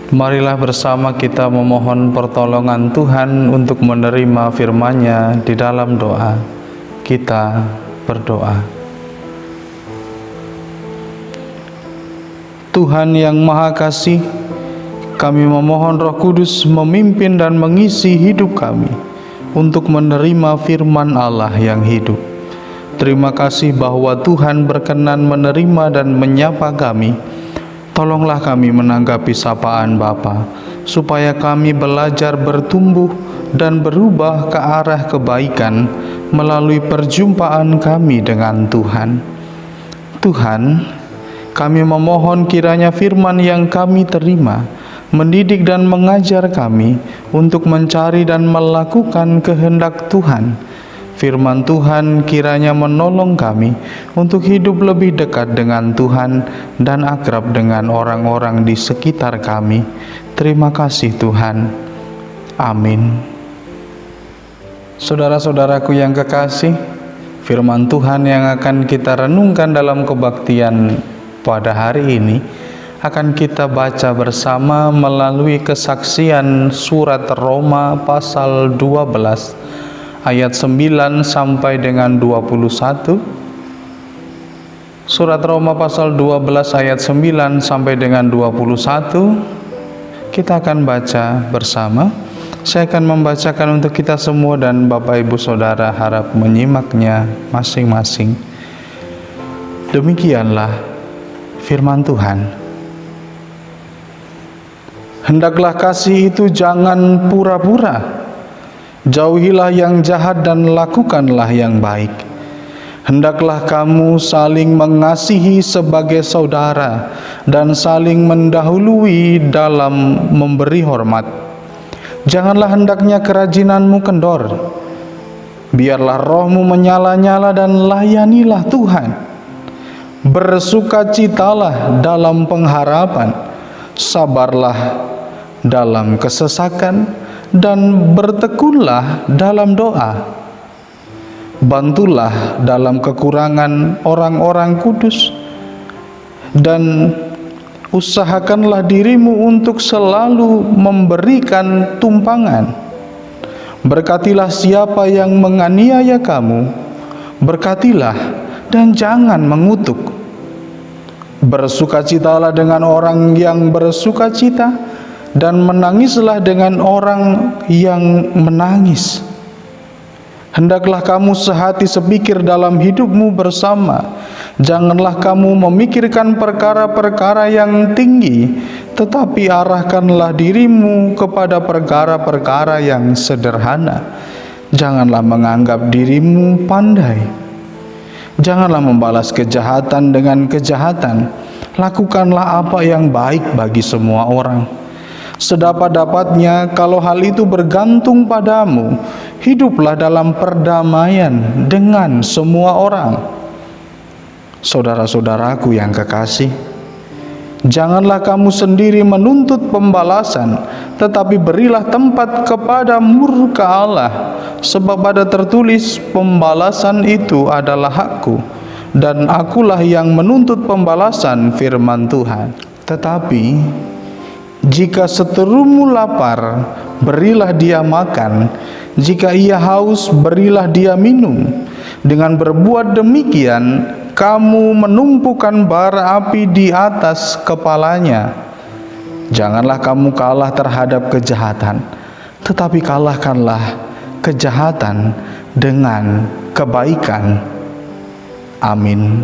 Marilah bersama kita memohon pertolongan Tuhan untuk menerima firman-Nya di dalam doa. Kita berdoa. Tuhan yang Maha Kasih, kami memohon Roh Kudus memimpin dan mengisi hidup kami untuk menerima firman Allah yang hidup. Terima kasih bahwa Tuhan berkenan menerima dan menyapa kami. Tolonglah kami menanggapi sapaan Bapa, supaya kami belajar bertumbuh dan berubah ke arah kebaikan melalui perjumpaan kami dengan Tuhan. Tuhan, kami memohon kiranya firman yang kami terima mendidik dan mengajar kami untuk mencari dan melakukan kehendak Tuhan. Firman Tuhan kiranya menolong kami untuk hidup lebih dekat dengan Tuhan dan akrab dengan orang-orang di sekitar kami. Terima kasih Tuhan. Amin. Saudara-saudaraku yang kekasih, firman Tuhan yang akan kita renungkan dalam kebaktian pada hari ini akan kita baca bersama melalui kesaksian surat Roma pasal 12 ayat 9 sampai dengan 21. Surat Roma pasal 12 ayat 9 sampai dengan 21 kita akan baca bersama. Saya akan membacakan untuk kita semua dan Bapak Ibu Saudara harap menyimaknya masing-masing. Demikianlah firman Tuhan. Hendaklah kasih itu jangan pura-pura. Jauhilah yang jahat dan lakukanlah yang baik. Hendaklah kamu saling mengasihi sebagai saudara dan saling mendahului dalam memberi hormat. Janganlah hendaknya kerajinanmu kendor. Biarlah rohmu menyala-nyala dan layanilah Tuhan. Bersukacitalah dalam pengharapan, sabarlah dalam kesesakan, dan bertekunlah dalam doa. Bantulah dalam kekurangan orang-orang kudus, dan usahakanlah dirimu untuk selalu memberikan tumpangan. Berkatilah siapa yang menganiaya kamu, berkatilah dan jangan mengutuk. Bersukacitalah dengan orang yang bersukacita, dan menangislah dengan orang yang menangis. Hendaklah kamu sehati sepikir dalam hidupmu bersama. Janganlah kamu memikirkan perkara-perkara yang tinggi, tetapi arahkanlah dirimu kepada perkara-perkara yang sederhana. Janganlah menganggap dirimu pandai. Janganlah membalas kejahatan dengan kejahatan. Lakukanlah apa yang baik bagi semua orang. Sedapat-dapatnya, kalau hal itu bergantung padamu, hiduplah dalam perdamaian dengan semua orang. Saudara-saudaraku yang kekasih, janganlah kamu sendiri menuntut pembalasan, tetapi berilah tempat kepada murka Allah, sebab ada tertulis, pembalasan itu adalah hakku, dan akulah yang menuntut pembalasan, firman Tuhan. Tetapi jika seterumu lapar, berilah dia makan. Jika ia haus, berilah dia minum. Dengan berbuat demikian, kamu menumpukan bara api di atas kepalanya. Janganlah kamu kalah terhadap kejahatan, tetapi kalahkanlah kejahatan dengan kebaikan. Amin.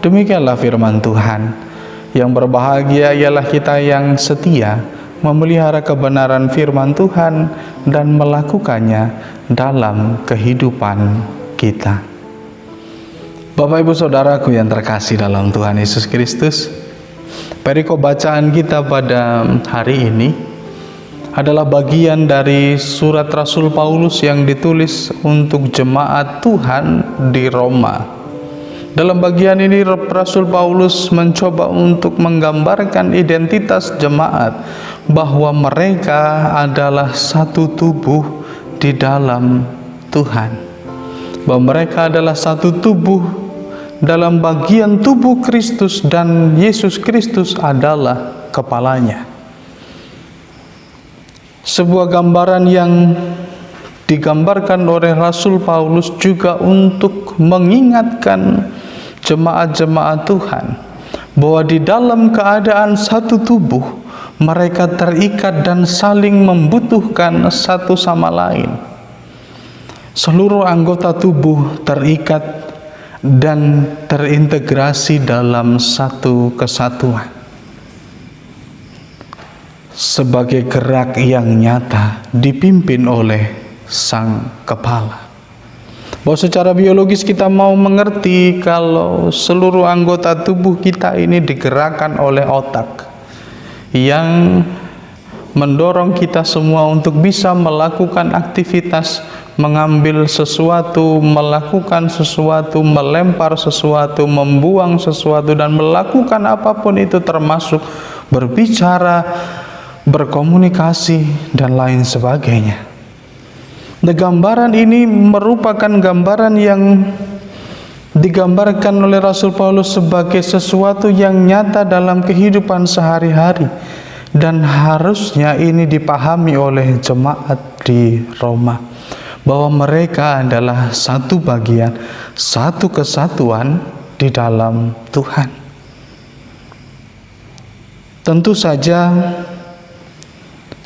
Demikianlah firman Tuhan. Yang berbahagia ialah kita yang setia memelihara kebenaran firman Tuhan dan melakukannya dalam kehidupan kita. Bapak Ibu Saudaraku yang terkasih dalam Tuhan Yesus Kristus, perikop bacaan kita pada hari ini adalah bagian dari surat Rasul Paulus yang ditulis untuk jemaat Tuhan di Roma. Dalam bagian ini Rasul Paulus mencoba untuk menggambarkan identitas jemaat, bahwa mereka adalah satu tubuh di dalam Tuhan, bahwa mereka adalah satu tubuh dalam bagian tubuh Kristus, dan Yesus Kristus adalah kepalanya. Sebuah gambaran yang digambarkan oleh Rasul Paulus juga untuk mengingatkan jemaat-jemaat Tuhan bahwa di dalam keadaan satu tubuh mereka terikat dan saling membutuhkan satu sama lain. Seluruh anggota tubuh terikat dan terintegrasi dalam satu kesatuan sebagai gerak yang nyata dipimpin oleh sang kepala. Bahwa secara biologis kita mau mengerti kalau seluruh anggota tubuh kita ini digerakkan oleh otak yang mendorong kita semua untuk bisa melakukan aktivitas, mengambil sesuatu, melakukan sesuatu, melempar sesuatu, membuang sesuatu, dan melakukan apapun itu, termasuk berbicara, berkomunikasi, dan lain sebagainya. Nah, gambaran ini merupakan gambaran yang digambarkan oleh Rasul Paulus sebagai sesuatu yang nyata dalam kehidupan sehari-hari, dan harusnya ini dipahami oleh jemaat di Roma bahwa mereka adalah satu bagian, satu kesatuan di dalam Tuhan. Tentu saja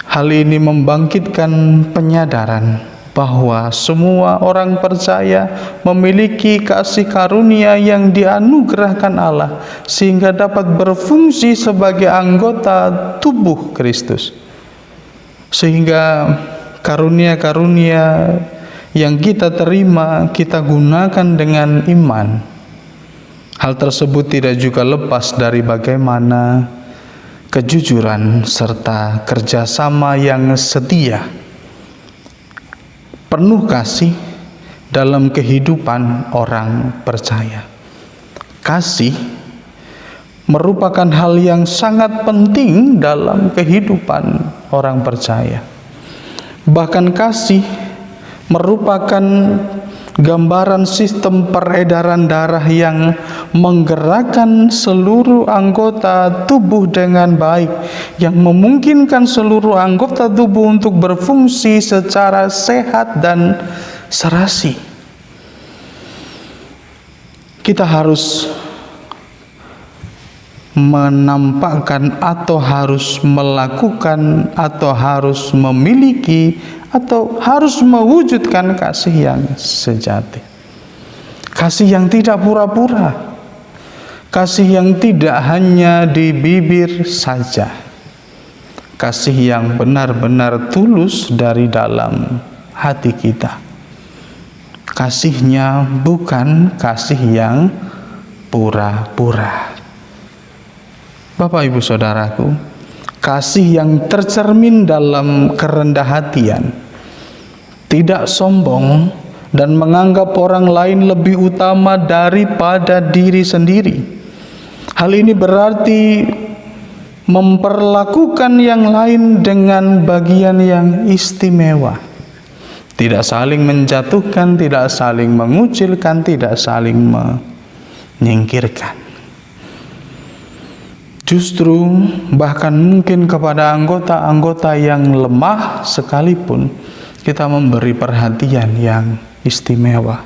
hal ini membangkitkan penyadaran bahwa semua orang percaya memiliki kasih karunia yang dianugerahkan Allah sehingga dapat berfungsi sebagai anggota tubuh Kristus. Sehingga karunia-karunia yang kita terima kita gunakan dengan iman. Hal tersebut tidak juga lepas dari bagaimana kejujuran serta kerjasama yang setia, penuh kasih dalam kehidupan orang percaya. Kasih merupakan hal yang sangat penting dalam kehidupan orang percaya. Bahkan kasih merupakan gambaran sistem peredaran darah yang menggerakkan seluruh anggota tubuh dengan baik, yang memungkinkan seluruh anggota tubuh untuk berfungsi secara sehat dan serasi. Kita harus menampakkan atau harus melakukan atau harus memiliki atau harus mewujudkan kasih yang sejati, kasih yang tidak pura-pura, kasih yang tidak hanya di bibir saja, kasih yang benar-benar tulus dari dalam hati kita. Kasihnya bukan kasih yang pura-pura. Bapak Ibu Saudaraku, kasih yang tercermin dalam kerendah hatian, tidak sombong, dan menganggap orang lain lebih utama daripada diri sendiri. Hal ini berarti memperlakukan yang lain dengan bagian yang istimewa, tidak saling menjatuhkan, tidak saling mengucilkan, tidak saling menyingkirkan. Justru bahkan mungkin kepada anggota-anggota yang lemah sekalipun kita memberi perhatian yang istimewa.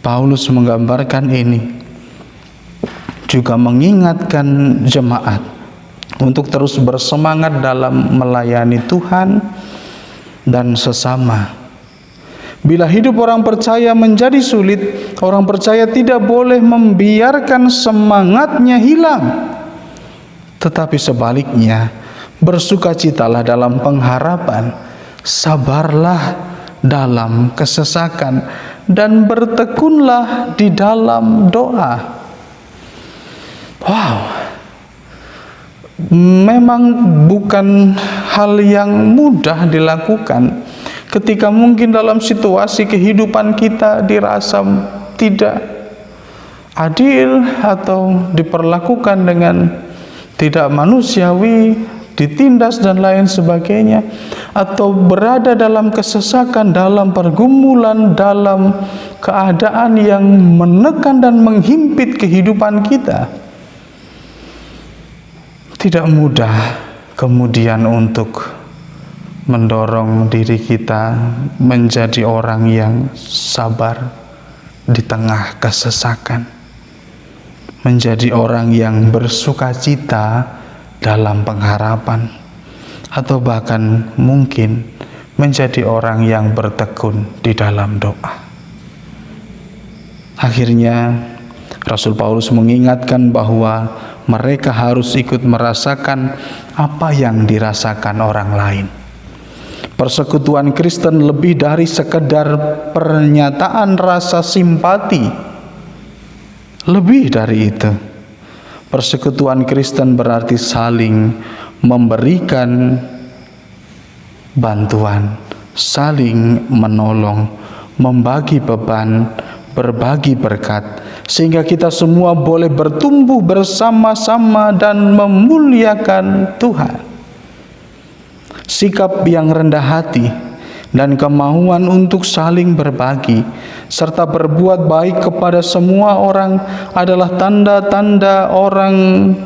Paulus menggambarkan ini, juga mengingatkan jemaat untuk terus bersemangat dalam melayani Tuhan dan sesama. Bila hidup orang percaya menjadi sulit, orang percaya tidak boleh membiarkan semangatnya hilang. Tetapi sebaliknya, bersukacitalah dalam pengharapan, sabarlah dalam kesesakan, dan bertekunlah di dalam doa. Wow, memang bukan hal yang mudah dilakukan ketika mungkin dalam situasi kehidupan kita dirasa tidak adil atau diperlakukan dengan tidak manusiawi, ditindas dan lain sebagainya, atau berada dalam kesesakan, dalam pergumulan, dalam keadaan yang menekan dan menghimpit kehidupan kita. Tidak mudah kemudian untuk mendorong diri kita menjadi orang yang sabar di tengah kesesakan, menjadi orang yang bersukacita dalam pengharapan, atau bahkan mungkin menjadi orang yang bertekun di dalam doa. Akhirnya Rasul Paulus mengingatkan bahwa mereka harus ikut merasakan apa yang dirasakan orang lain. Persekutuan Kristen lebih dari sekedar pernyataan rasa simpati. Lebih dari itu, persekutuan Kristen berarti saling memberikan bantuan, saling menolong, membagi beban, berbagi berkat, sehingga kita semua boleh bertumbuh bersama-sama dan memuliakan Tuhan. Sikap yang rendah hati dan kemauan untuk saling berbagi serta berbuat baik kepada semua orang adalah tanda-tanda orang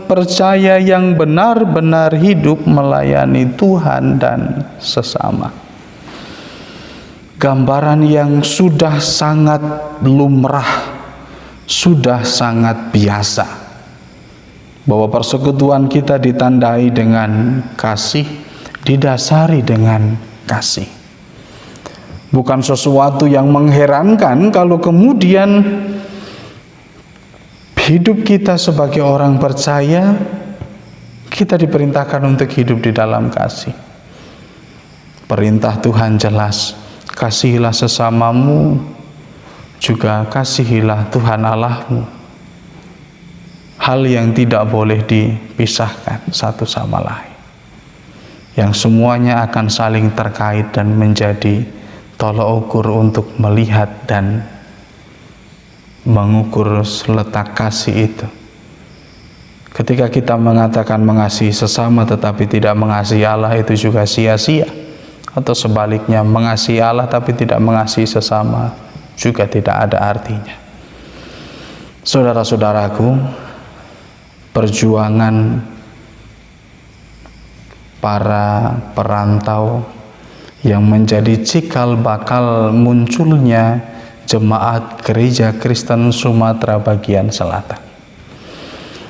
percaya yang benar-benar hidup melayani Tuhan dan sesama. Gambaran yang sudah sangat lumrah, sudah sangat biasa, bahwa persekutuan kita ditandai dengan kasih, didasari dengan kasih. Bukan sesuatu yang mengherankan kalau kemudian hidup kita sebagai orang percaya, kita diperintahkan untuk hidup di dalam kasih. Perintah Tuhan jelas, kasihilah sesamamu, juga kasihilah Tuhan Allahmu. Hal yang tidak boleh dipisahkan satu sama lain, yang semuanya akan saling terkait dan menjadi tolok ukur untuk melihat dan mengukur letak kasih itu. Ketika kita mengatakan mengasihi sesama tetapi tidak mengasihi Allah, itu juga sia-sia. Atau sebaliknya, mengasihi Allah tapi tidak mengasihi sesama juga tidak ada artinya. Saudara-saudaraku, perjuangan para perantau yang menjadi cikal bakal munculnya jemaat Gereja Kristen Sumatera bagian selatan.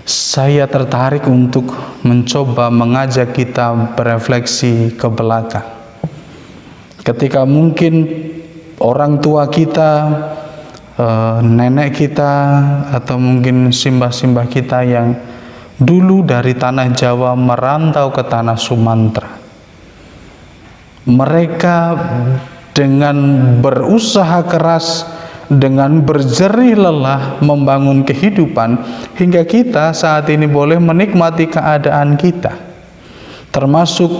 Saya tertarik untuk mencoba mengajak kita berefleksi ke belakang. Ketika mungkin orang tua kita, nenek kita, atau mungkin simbah-simbah kita yang dulu dari tanah Jawa merantau ke tanah Sumatera, mereka dengan berusaha keras, dengan berjerih lelah membangun kehidupan, hingga kita saat ini boleh menikmati keadaan kita, termasuk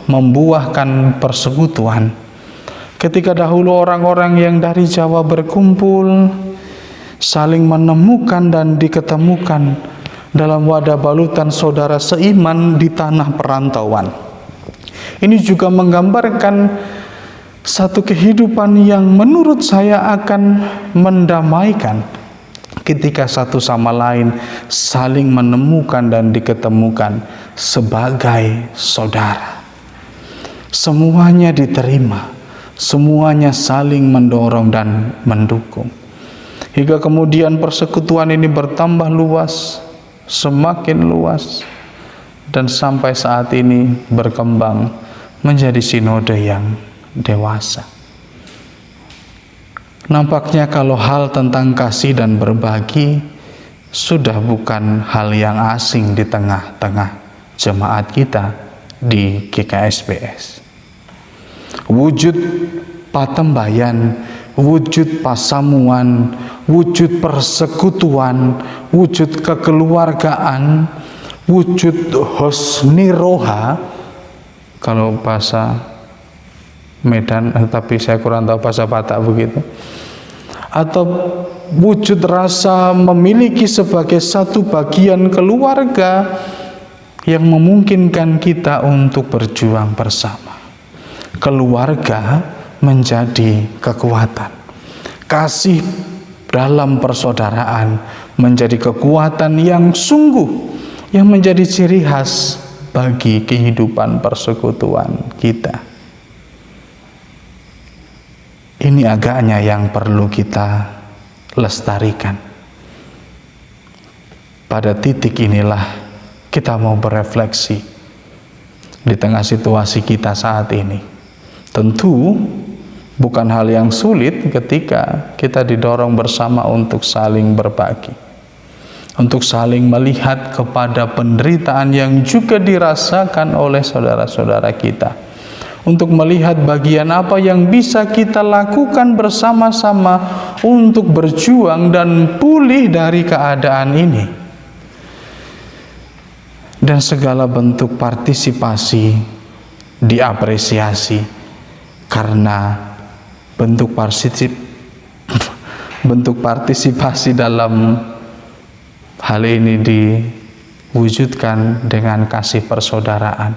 membuahkan persekutuan. Ketika dahulu orang-orang yang dari Jawa berkumpul, saling menemukan dan diketemukan dalam wadah balutan saudara seiman di tanah perantauan. Ini juga menggambarkan satu kehidupan yang menurut saya akan mendamaikan ketika satu sama lain saling menemukan dan diketemukan sebagai saudara. Semuanya diterima, semuanya saling mendorong dan mendukung. Hingga kemudian persekutuan ini bertambah luas, semakin luas, dan sampai saat ini berkembang menjadi sinode yang dewasa. Nampaknya kalau hal tentang kasih dan berbagi sudah bukan hal yang asing di tengah-tengah jemaat kita di GKSBS. Wujud patembayan, wujud pasamuan, wujud persekutuan, wujud kekeluargaan, wujud husni roha, kalau bahasa Medan, tapi saya kurang tahu bahasa Batak begitu, atau wujud rasa memiliki sebagai satu bagian keluarga yang memungkinkan kita untuk berjuang bersama. Keluarga menjadi kekuatan, kasih dalam persaudaraan menjadi kekuatan yang sungguh, yang menjadi ciri khas bagi kehidupan persekutuan kita. Ini agaknya yang perlu kita lestarikan. Pada titik inilah kita mau berefleksi di tengah situasi kita saat ini. Tentu bukan hal yang sulit ketika kita didorong bersama untuk saling berbagi, untuk saling melihat kepada penderitaan yang juga dirasakan oleh saudara-saudara kita, untuk melihat bagian apa yang bisa kita lakukan bersama-sama untuk berjuang dan pulih dari keadaan ini. Dan segala bentuk partisipasi diapresiasi, karena bentuk partisipasi dalam hal ini diwujudkan dengan kasih persaudaraan.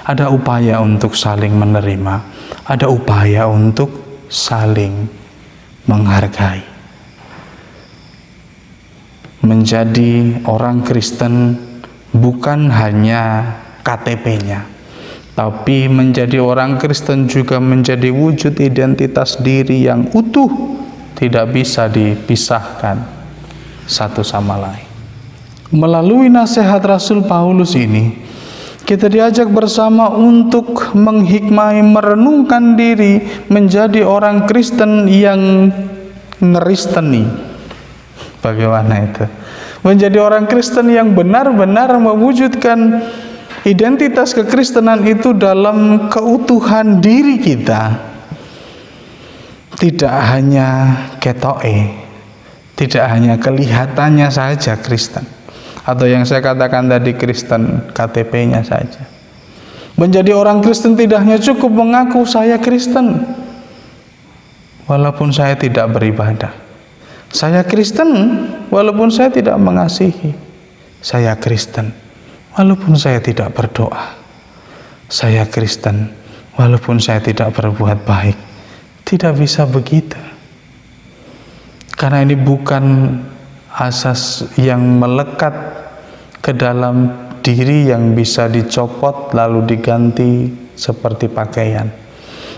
Ada upaya untuk saling menerima, ada upaya untuk saling menghargai. Menjadi orang Kristen bukan hanya KTP-nya, tapi menjadi orang Kristen juga menjadi wujud identitas diri yang utuh, tidak bisa dipisahkan satu sama lain. Melalui nasihat Rasul Paulus ini, kita diajak bersama untuk menghikmati, merenungkan diri menjadi orang Kristen yang ngeristeni. Bagaimana itu? Menjadi orang Kristen yang benar-benar mewujudkan identitas kekristenan itu dalam keutuhan diri kita. Tidak hanya ketoke, tidak hanya kelihatannya saja Kristen, atau yang saya katakan tadi Kristen KTP-nya saja. Menjadi orang Kristen tidak hanya cukup mengaku saya Kristen walaupun saya tidak beribadah. Saya Kristen walaupun saya tidak mengasihi. Saya Kristen walaupun saya tidak berdoa. Saya Kristen walaupun saya tidak berbuat baik. Tidak bisa begitu. Karena ini bukan asas yang melekat ke dalam diri yang bisa dicopot lalu diganti seperti pakaian.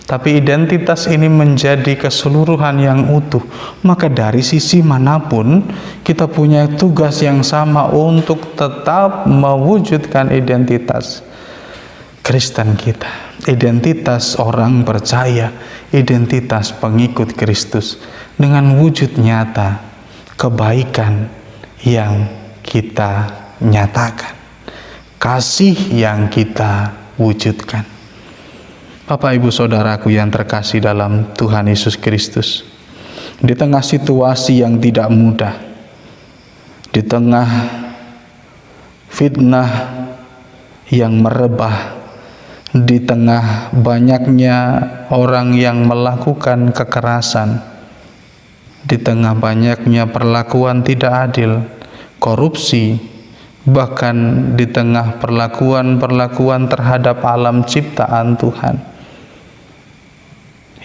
Tapi identitas ini menjadi keseluruhan yang utuh. Maka dari sisi manapun kita punya tugas yang sama untuk tetap mewujudkan identitas Kristen kita, identitas orang percaya, identitas pengikut Kristus, dengan wujud nyata kebaikan yang kita nyatakan, kasih yang kita wujudkan. Bapak Ibu Saudaraku yang terkasih dalam Tuhan Yesus Kristus, di tengah situasi yang tidak mudah, di tengah fitnah yang merebah, di tengah banyaknya orang yang melakukan kekerasan, di tengah banyaknya perlakuan tidak adil, korupsi, bahkan di tengah perlakuan terhadap alam ciptaan Tuhan,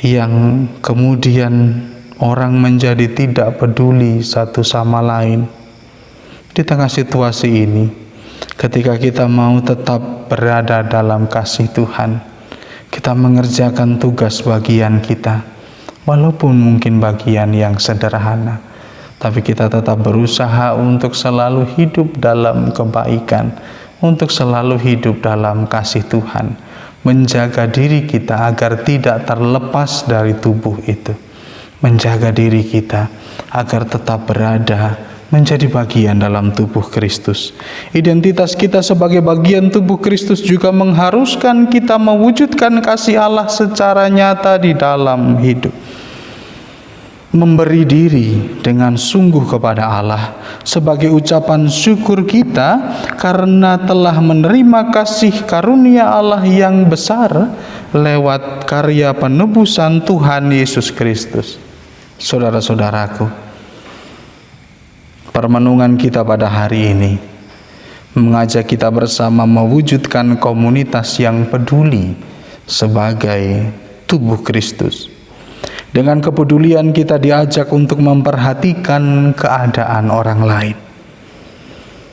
yang kemudian orang menjadi tidak peduli satu sama lain. Di tengah situasi ini, ketika kita mau tetap berada dalam kasih Tuhan, kita mengerjakan tugas bagian kita, walaupun mungkin bagian yang sederhana, tapi kita tetap berusaha untuk selalu hidup dalam kebaikan, untuk selalu hidup dalam kasih Tuhan, menjaga diri kita agar tidak terlepas dari tubuh itu, menjaga diri kita agar tetap berada menjadi bagian dalam tubuh Kristus. Identitas kita sebagai bagian tubuh Kristus juga mengharuskan kita mewujudkan kasih Allah secara nyata di dalam hidup. Memberi diri dengan sungguh kepada Allah sebagai ucapan syukur kita karena telah menerima kasih karunia Allah yang besar lewat karya penebusan Tuhan Yesus Kristus. Saudara-saudaraku, permenungan kita pada hari ini mengajak kita bersama mewujudkan komunitas yang peduli sebagai tubuh Kristus. Dengan kepedulian kita diajak untuk memperhatikan keadaan orang lain,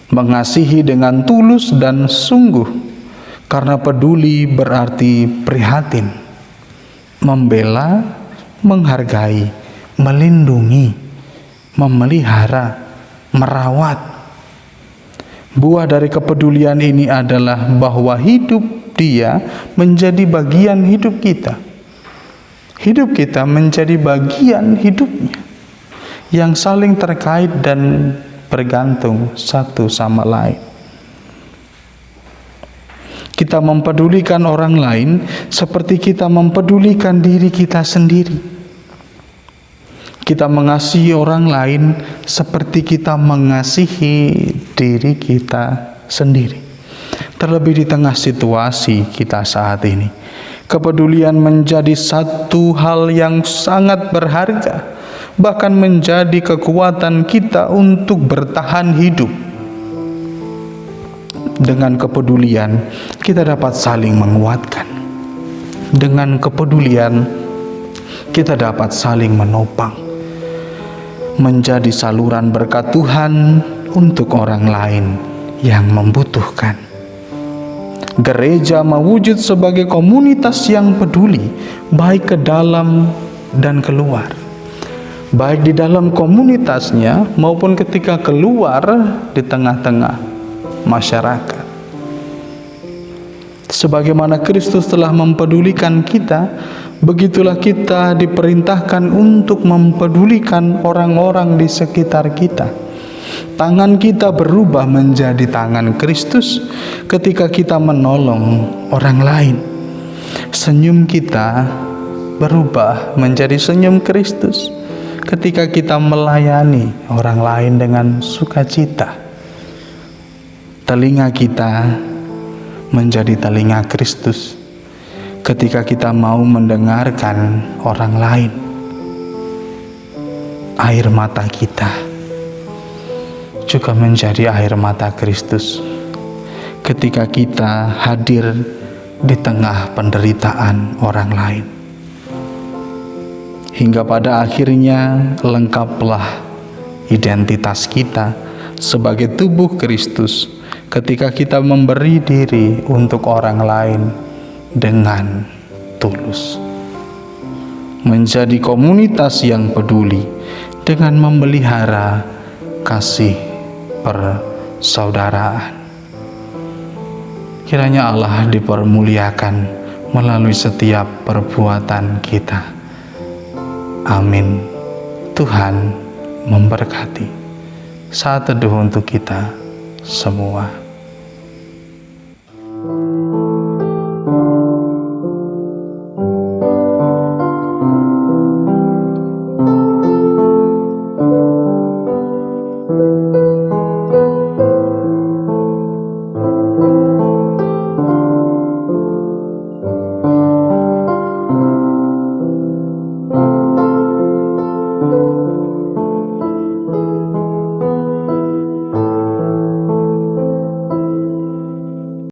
mengasihi dengan tulus dan sungguh, Karena peduli berarti prihatin, membela, menghargai, melindungi, memelihara, merawat. Buah dari kepedulian ini adalah bahwa hidup dia menjadi bagian hidup kita. Hidup kita menjadi bagian hidupnya yang saling terkait dan bergantung satu sama lain. Kita mempedulikan orang lain seperti kita mempedulikan diri kita sendiri. Kita mengasihi orang lain seperti kita mengasihi diri kita sendiri. Terlebih di tengah situasi kita saat ini, kepedulian menjadi satu hal yang sangat berharga, bahkan menjadi kekuatan kita untuk bertahan hidup. Dengan kepedulian, kita dapat saling menguatkan. Dengan kepedulian, kita dapat saling menopang, menjadi saluran berkat Tuhan untuk orang lain yang membutuhkan. Gereja mewujud sebagai komunitas yang peduli, baik ke dalam dan keluar. Baik di dalam komunitasnya maupun ketika keluar di tengah-tengah masyarakat. Sebagaimana Kristus telah mempedulikan kita, begitulah kita diperintahkan untuk mempedulikan orang-orang di sekitar kita. Tangan kita berubah menjadi tangan Kristus ketika kita menolong orang lain. Senyum kita berubah menjadi senyum Kristus ketika kita melayani orang lain dengan sukacita. Telinga kita menjadi telinga Kristus ketika kita mau mendengarkan orang lain. Air mata kita juga menjadi air mata Kristus ketika kita hadir di tengah penderitaan orang lain. Hingga pada akhirnya lengkaplah identitas kita sebagai tubuh Kristus ketika kita memberi diri untuk orang lain dengan tulus. Menjadi komunitas yang peduli dengan memelihara kasih persaudaraan. Kiranya Allah dipermuliakan melalui setiap perbuatan kita. Amin. Tuhan memberkati. Saat teduh untuk kita semua.